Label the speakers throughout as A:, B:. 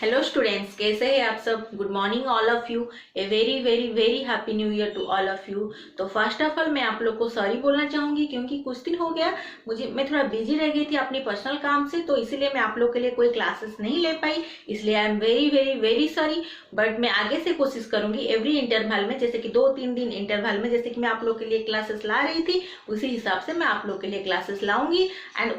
A: Hello students, कैसे हैं आप सब। Good morning all of you. A very very very happy new year to all of you. तो first of all मैं आप लोग को सॉरी बोलना चाहूंगी क्योंकि कुछ दिन हो गया मैं थोड़ा बिजी रह गई थी अपनी पर्सनल काम से, तो इसीलिए मैं आप लोग के लिए कोई क्लासेस नहीं ले पाई, इसलिए I am very very very sorry. But मैं आगे से कोशिश करूंगी एवरी इंटरवल में, जैसे कि 2-3 दिन इंटरवल में जैसे कि मैं आप लोग के लिए क्लासेस ला रही थी उसी हिसाब से मैं आप लोग के लिए क्लासेस लाऊंगी। एंड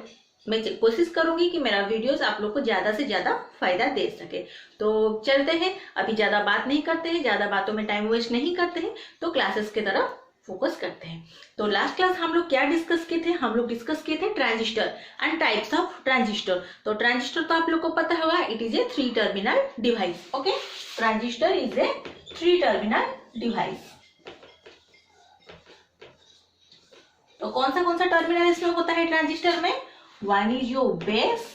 A: मैं कोशिश करूंगी कि मेरा वीडियोस आप लोग को ज्यादा से ज्यादा फायदा दे सके। तो चलते हैं, अभी ज्यादा बात नहीं करते हैं, ज्यादा बातों में टाइम वेस्ट नहीं करते हैं, तो क्लासेस की तरफ फोकस करते हैं। तो लास्ट क्लास हम लोग क्या डिस्कस किए थे, हम लोग डिस्कस किए थे transistor and types of transistor. तो ट्रांजिस्टर तो आप लोग को पता होगा, it is a 3 terminal device. Okay, transistor is a 3 terminal device. तो कौन सा टर्मिनल इसमें होता है ट्रांजिस्टर में? One is your base,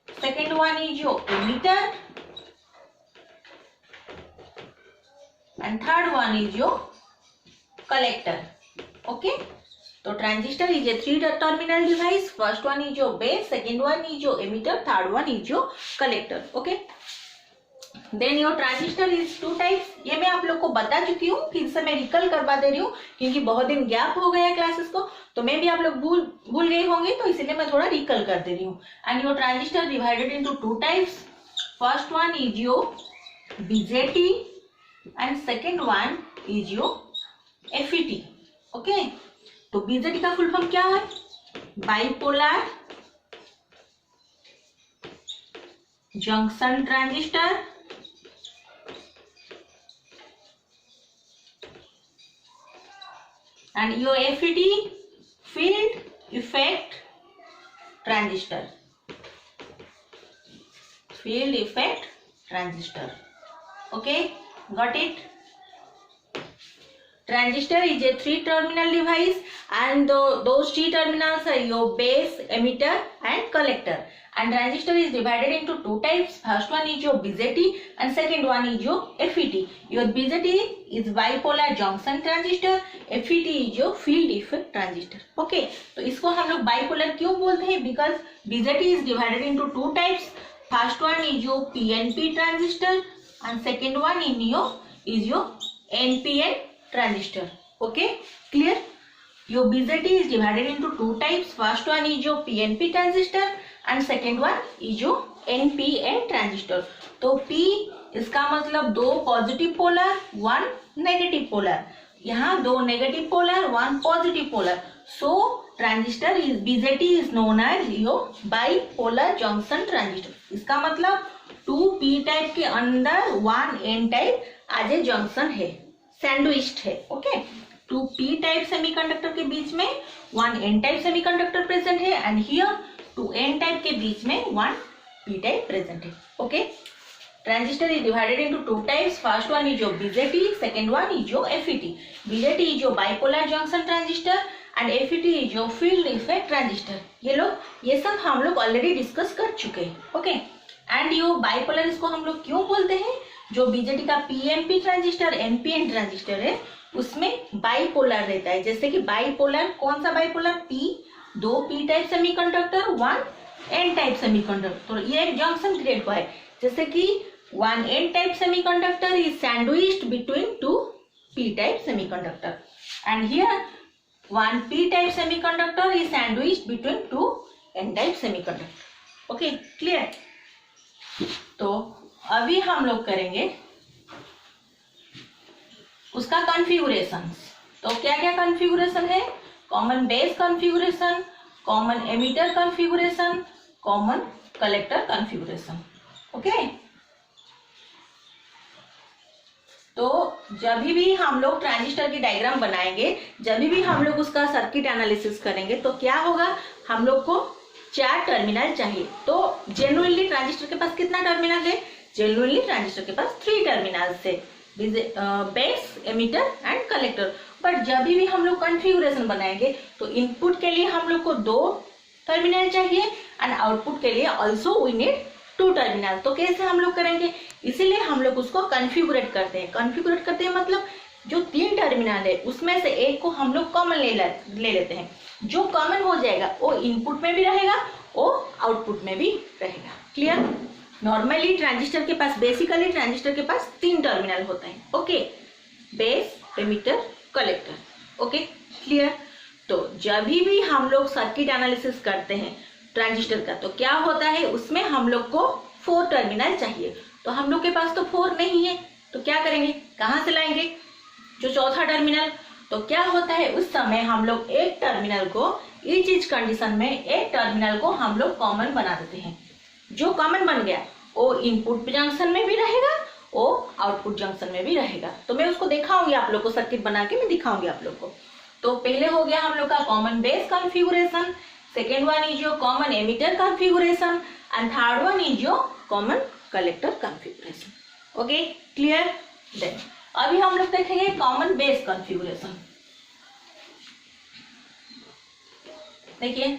A: second one is your emitter, and third one is your collector. Okay, तो transistor is a 3 terminal device. First one is your base, second one is your emitter, third one is your collector. Okay, then your transistor is 2 types. ये मैं आप लोग को बता चुकी हूँ, फिर से मैं रिकल करवा दे रही हूँ क्योंकि बहुत दिन गैप हो गया क्लासेस को, तो मैं भी आप लोग भूल गए होंगे, तो इसीलिए मैं थोड़ा रिकल कर दे रही हूँ। And your transistor divided into 2 types. First one is your BJT and second one is your FET. Okay, तो बीजेटी का फुल फॉर्म क्या है? Bipolar junction transistor. And your FET, field effect transistor. Field effect transistor. Okay, got it? Transistor is a 3 terminal device and those 3 terminals are your base, emitter and collector. And transistor is divided into 2 types. First one is your BJT and second one is your FET. Your BJT is bipolar junction transistor, FET is your field effect transistor. Okay, तो इसको हम लोग bipolar क्यों बोलते हैं? Because BJT is divided into 2 types. First one is your PNP transistor and second one is your NPN transistor. Okay, clear? Your BJT is divided into 2 types. First one is your PNP transistor and second one is your NPN transistor. तो P इसका मतलब 2 positive polar 1 negative polar, यहाँ 2 negative polar 1 positive polar. So transistor is BJT is known as your bipolar junction transistor. इसका मतलब 2 P type के अंदर 1 N type आज ए junction है, सैंडविच्ड है। ओके, 2 P टाइप सेमीकंडक्टर के बीच में 1 N टाइप सेमीकंडक्टर प्रेजेंट है एंड हियर 2 N टाइप के बीच में 1 P टाइप प्रेजेंट है। Okay, transistor is divided into 2 types. First one is your BJT, second one is your FET. BJT is your bipolar junction transistor and FET is your field effect transistor. ये सब हम लोग already discuss कर चुके हैं। Okay, and yo bipolar इसको हम लोग क्यों बोलते हैं? जो BJT का PNP ट्रांजिस्टर NPN ट्रांजिस्टर है उसमें बाइपोलर रहता है। जैसे कि बाइपोलर, कौन सा bipolar? P, 2 P type semiconductor 1 N type semiconductor, तो ये एक जंक्शन क्रिएट हुआ है। जैसे कि 1 N type semiconductor is sandwiched between 2 P type semiconductor and here 1 P type semiconductor is sandwiched between 2 N type semiconductor. Okay, clear? तो अभी हम लोग करेंगे उसका कॉन्फ़िगरेशन। तो क्या क्या कॉन्फ़िगरेशन है? Common base configuration, common emitter configuration, common collector configuration. Okay, तो जब भी हम लोग ट्रांजिस्टर की डायग्राम बनाएंगे, जब भी हम लोग उसका सर्किट एनालिसिस करेंगे, तो क्या होगा? हम लोग को 4 टर्मिनल चाहिए। तो जेन्युइनली ट्रांजिस्टर के पास कितना टर्मिनल है? जेन्युइनली ट्रांजिस्टर के पास 3 टर्मिनल है, base, emitter and collector. But जब भी हम लोग कॉन्फ़िगरेशन बनाएंगे तो इनपुट के लिए हम लोग को 2 टर्मिनल चाहिए एंड आउटपुट के लिए ऑल्सो वी नीड 2 टर्मिनल। तो कैसे हम लोग करेंगे? इसीलिए हम लोग उसको कॉन्फ़िगरेट करते हैं। कॉन्फ़िगरेट करते हैं मतलब जो 3 टर्मिनल है उसमें से एक को हम लोग कॉमन ले लेते हैं। जो कॉमन हो जाएगा वो इनपुट में भी रहेगा, वो आउटपुट में भी रहेगा। क्लियर? नॉर्मली ट्रांजिस्टर के पास, बेसिकली ट्रांजिस्टर के पास 3 टर्मिनल होता है. Okay, base, emitter, collector. Okay, clear. तो जब भी हम लोग सर्किट एनालिसिस करते हैं ट्रांजिस्टर का, तो क्या होता है, उसमें हम लोग को 4 टर्मिनल चाहिए. तो हम लोग के पास तो 4 नहीं है, तो क्या करेंगे, कहाँ से लाएंगे जो चौथा टर्मिनल. तो क्या होता है, उस समय हम लोग एक टर्मिनल को, इस कंडीशन में एक टर्मिनल को हम लोग कॉमन बना देते हैं. जो कॉमन बन गया वो इनपुट जंक्शन में भी रहेगा, वो आउटपुट जंक्शन में भी रहेगा. तो मैं उसको दिखाऊंगी आप लोग को, सर्किट बना के मैं दिखाऊंगी आप लोग को. तो पहले हो गया हम लोग का common base configuration, second one is your common emitter configuration and third one is your common collector configuration. Okay, clear. Then अभी हम लोग देखेंगे कॉमन बेस कॉन्फ़िगरेशन. देखिए,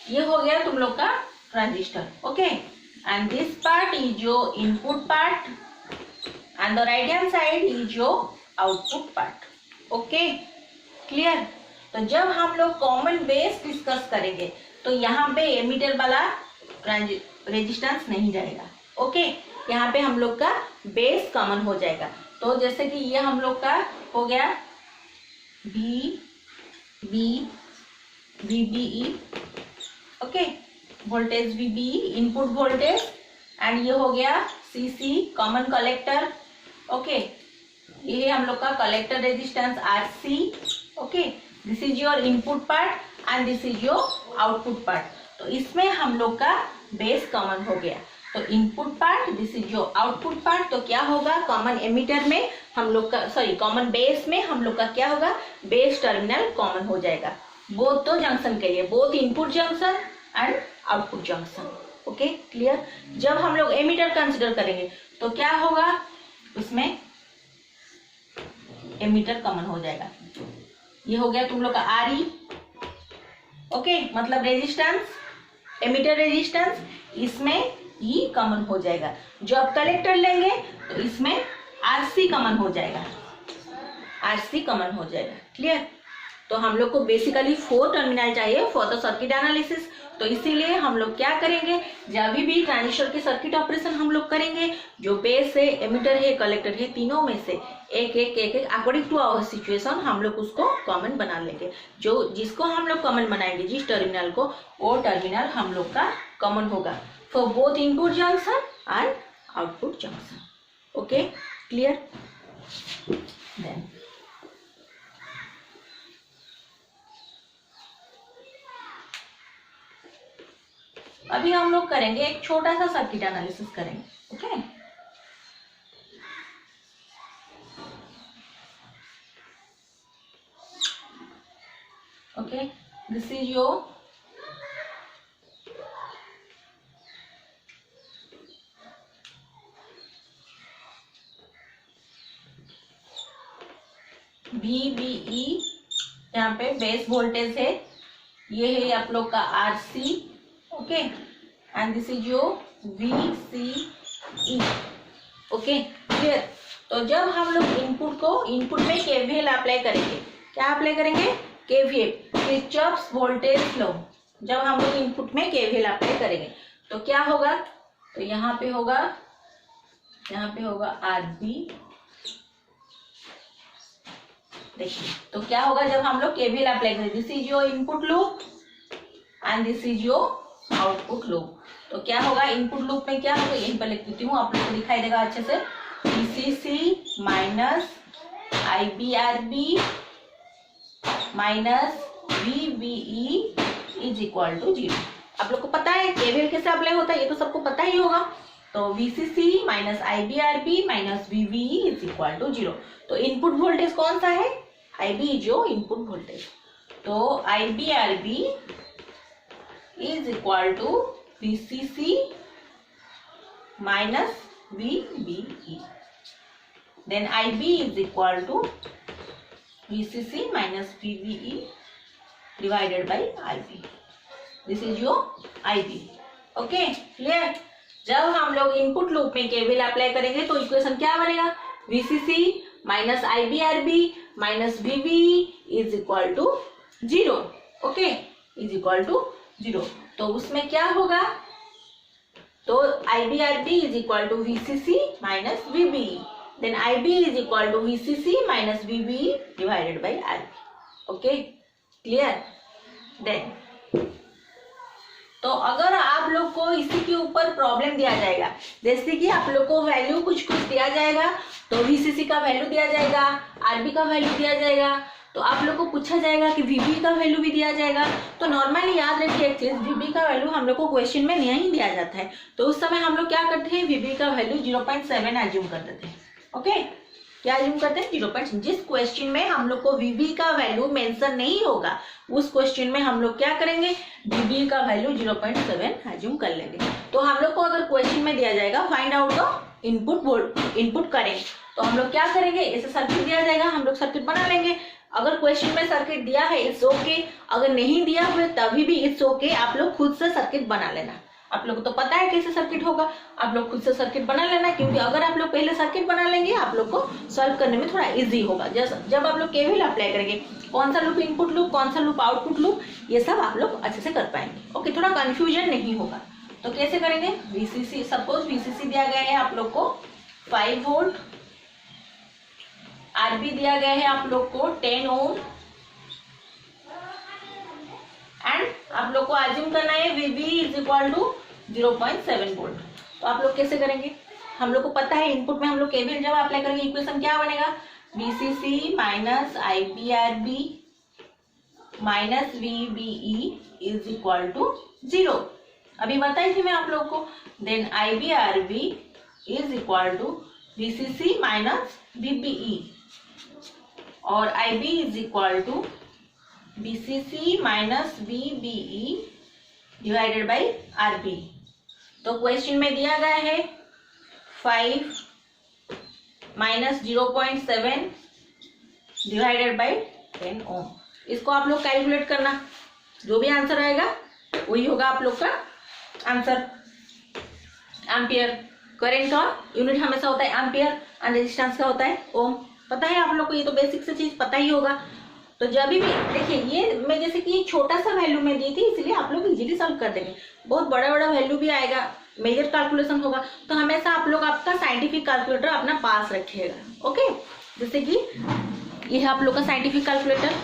A: ये हो गया तुम लोग का transistor. Okay, and this part is your input part and the right hand side is your output part. Okay, clear. तो जब हम लोग कॉमन बेस डिस्कस करेंगे तो यहाँ पे एमीटर वाला रेजिस्टेंस नहीं रहेगा. ओके, यहाँ पे हम लोग का बेस कॉमन हो जाएगा. तो जैसे कि ये हम लोग का हो गया B B VBE. Okay, voltage VBE input voltage, and ये हो गया CC कॉमन कलेक्टर. ओके, ये हम लोग का collector resistance RC. Okay, this is your input part and this is your output part. तो इसमें हम लोग का बेस कॉमन हो गया. तो input part, this is your output part. तो क्या होगा, कॉमन एमिटर में हम लोग का, सॉरी कॉमन बेस में हम लोग का क्या होगा, बेस टर्मिनल कॉमन हो जाएगा बोथ दो जंक्शन के लिए, both input junction and output junction. Okay, clear. जब हम लोग एमिटर कंसिडर करेंगे तो क्या होगा, उसमें एमिटर कॉमन हो जाएगा. ये हो गया तुम लोग का RE. ओके, मतलब रेजिस्टेंस, एमिटर रेजिस्टेंस, इसमें E कॉमन हो जाएगा. जो आप कलेक्टर लेंगे तो इसमें RC कॉमन हो जाएगा, RC कॉमन हो जाएगा. क्लियर. तो हम लोग को बेसिकली 4 टर्मिनल चाहिए फॉर द सर्किट एनालिसिस. तो इसीलिए हम लोग क्या करेंगे, जब भी ट्रांजिस्टर के सर्किट ऑपरेशन हम लोग करेंगे, जो बेस है, एमिटर है, कलेक्टर है, तीनों में से एक एक अकॉर्डिंग टू आवर सिचुएशन हम लोग उसको कॉमन बना लेंगे. जो जिसको हम लोग कॉमन बनाएंगे, जिस टर्मिनल को, वो टर्मिनल हम लोग का कॉमन होगा for both input junction and output junction. Okay, clear. Then अभी हम लोग करेंगे एक छोटा सा सर्किट एनालिसिस करेंगे. Okay, okay, this is your VBE. यहाँ पे बेस वोल्टेज है, ये है आप लोग का RC. Okay, and this is your VCE. Okay, clear. तो जब हम लोग इनपुट में KVL अप्लाई करेंगे, क्या अप्लाई करेंगे, KVL, किरचॉफ्स वोल्टेज लॉ. जब हम लोग इनपुट में KVL अप्लाई करेंगे तो क्या होगा, तो यहाँ पे होगा RB. देखिए, तो क्या होगा जब हम लोग KVL अप्लाई करेंगे, this is your input loop and this is your output loop. तो क्या होगा, इनपुट लूप में क्या होगा, यहीं पर लिख देती हूँ, आप लोग को दिखाई देगा अच्छे से. VCC minus IBRB minus VBE is equal to 0. आप लोग को पता है KVL कैसे अप्लाई होता है, ये तो सबको पता ही होगा. तो VCC minus IBRB minus VBE is equal to 0. तो इनपुट वोल्टेज कौन सा है, IB जो इनपुट वोल्टेज. तो IBRB is equal to VCC minus VBE. Then IB is equal to VCC minus VBE divided by IB. This is your IB. Okay clear. जब हम लोग input loop में KVL apply करेंगे तो equation क्या बनेगा, VCC minus IBRB minus VBE is equal to 0. Okay is equal to 0. तो उसमें क्या होगा, तो IBRB is equal to VCC minus VBE, then IB is equal to VCC minus VBE divided by RB. Okay clear. Then तो अगर आप लोग को इसी के ऊपर प्रॉब्लम दिया जाएगा, जैसे कि आप लोग को वैल्यू कुछ दिया जाएगा, तो VCC का वैल्यू दिया जाएगा, RB का वैल्यू दिया जाएगा, तो आप लोग को पूछा जाएगा कि VB का वैल्यू भी दिया जाएगा. तो नॉर्मली याद रखिए एक चीज, VB का वैल्यू हम लोग को क्वेश्चन में नहीं दिया जाता है, तो उस समय हम लोग क्या करते हैं, VB का वैल्यू 0.7 एज्यूम कर देते हैं. ओके क्या एज्यूम करते हैं, 0. जिस क्वेश्चन में हम लोग को VB का वैल्यू मेंशन नहीं होगा उस क्वेश्चन में हम लोग क्या करेंगे, VB का वैल्यू 0.7 एज्यूम कर लेंगे. तो हम लोग को अगर क्वेश्चन में दिया जाएगा find out the input current, तो हम लोग क्या करेंगे, ऐसे सर्किट दिया जाएगा, हम लोग सर्किट बना लेंगे. अगर क्वेश्चन में सर्किट दिया है इट्स ओके, अगर नहीं दिया हुआ तभी भी इट्स ओके, आप लोग खुद से सर्किट बना लेना. आप लोग को तो पता है कैसे सर्किट होगा, आप लोग खुद से सर्किट बना लेना, क्योंकि अगर आप लोग पहले सर्किट बना लेंगे आप लोग को सॉल्व करने में थोड़ा इजी होगा. जब आप लोग केवीएल अप्लाई करेंगे, कौन सा लूप इनपुट लूप, कौन सा लूप आउटपुट लूप, ये सब आप लोग अच्छे से कर पाएंगे. ओके थोड़ा कंफ्यूजन नहीं होगा. तो कैसे करेंगे, VCC सपोज VCC दिया गया है आप लोग को 5 वोल्ट, RB दिया गया है आप लोग को 10 ओम, एंड आप लोग को अज्यूम करना है VB is equal to 0.7 volt. तो आप लोग कैसे करेंगे, हम लोग को पता है इनपुट में हम लोग केवीएल जब अप्लाई करेंगे इक्वेशन क्या बनेगा, VCC minus IBRB minus VBE is equal to 0. अभी बताई थी मैं आप लोग को. Then IBRB is equal to VCC minus VBE और IB is equal to VCC minus VBE divided by RB. तो क्वेश्चन में दिया गया है 5 माइनस 0.7 डिवाइडेड बाई 10 ओम. इसको आप लोग कैलकुलेट करना, जो भी आंसर आएगा वही होगा आप लोग का आंसर. एम्पियर, करंट का यूनिट हमेशा होता है एम्पियर और रेजिस्टेंस का होता है ओम. पता है आप लोग को, ये तो बेसिक से चीज पता ही होगा. तो जब भी देखिए ये मैं जैसे कि छोटा सा वैल्यू में दी थी इसलिए आप लोग इजीली सॉल्व कर देंगे. बहुत बड़ा बड़ा वैल्यू भी आएगा, मेजर कैलकुलेशन होगा, तो हमेशा आप लोग आपका साइंटिफिक कैलकुलेटर अपना पास रखिएगा. ओके जैसे कि ये है आप लोग का साइंटिफिक कैलकुलेटर,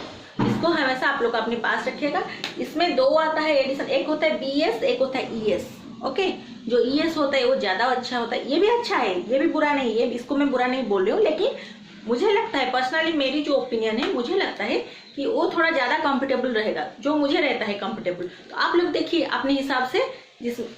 A: इसको हमेशा आप लोग अपने पास रखिएगा. इसमें दो आता है एडिशन, एक होता है BS, एक होता है ES. ओके जो ES होता है वो ज्यादा अच्छा होता है, ये भी अच्छा है, ये भी बुरा नहीं है, इसको मैं बुरा नहीं बोल रही हूँ, लेकिन मुझे लगता है पर्सनली, मेरी जो ओपिनियन है, मुझे लगता है कि वो थोड़ा ज्यादा कंफर्टेबल रहेगा, जो मुझे रहता है कंफर्टेबल. तो आप लोग देखिए अपने हिसाब से,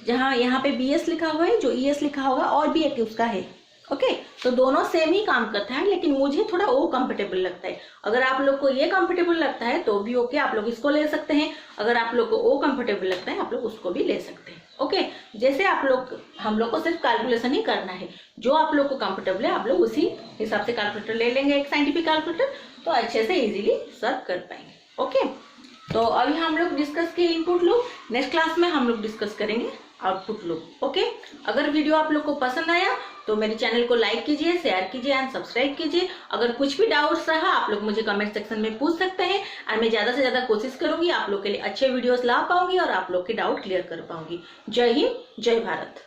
A: जहाँ यहाँ पे BS लिखा हुआ है, जो ES लिखा होगा और भी एक उसका है. ओके तो दोनों सेम ही काम करता है, लेकिन मुझे थोड़ा वो कंफर्टेबल लगता है. अगर आप लोग को ये कंफर्टेबल लगता है तो भी ओके, आप लोग इसको ले सकते हैं. अगर आप लोग को वो कंफर्टेबल लगता है आप लोग उसको भी ले सकते हैं. ओके जैसे आप लोग, हम लोग को सिर्फ कैलकुलेशन ही करना है, जो आप लोग को कंफर्टेबल है आप लोग उसी हिसाब से कैलकुलेटर ले लेंगे, एक साइंटिफिक कैलकुलेटर, तो अच्छे से इजीली सॉल्व कर पाएंगे. ओके तो अभी हम लोग डिस्कस किए इनपुट लूप, नेक्स्ट क्लास में हम लोग डिस्कस करेंगे आउटपुट लूप. ओके अगर वीडियो आप लोग को पसंद आया तो मेरे चैनल को लाइक कीजिए, शेयर कीजिए एंड सब्सक्राइब कीजिए. अगर कुछ भी डाउट्स रहा आप लोग मुझे कमेंट सेक्शन में पूछ सकते हैं, और मैं ज्यादा से ज्यादा कोशिश करूंगी आप लोग के लिए अच्छे वीडियोस ला पाऊंगी और आप लोग के डाउट क्लियर कर पाऊंगी. जय हिंद, जय भारत.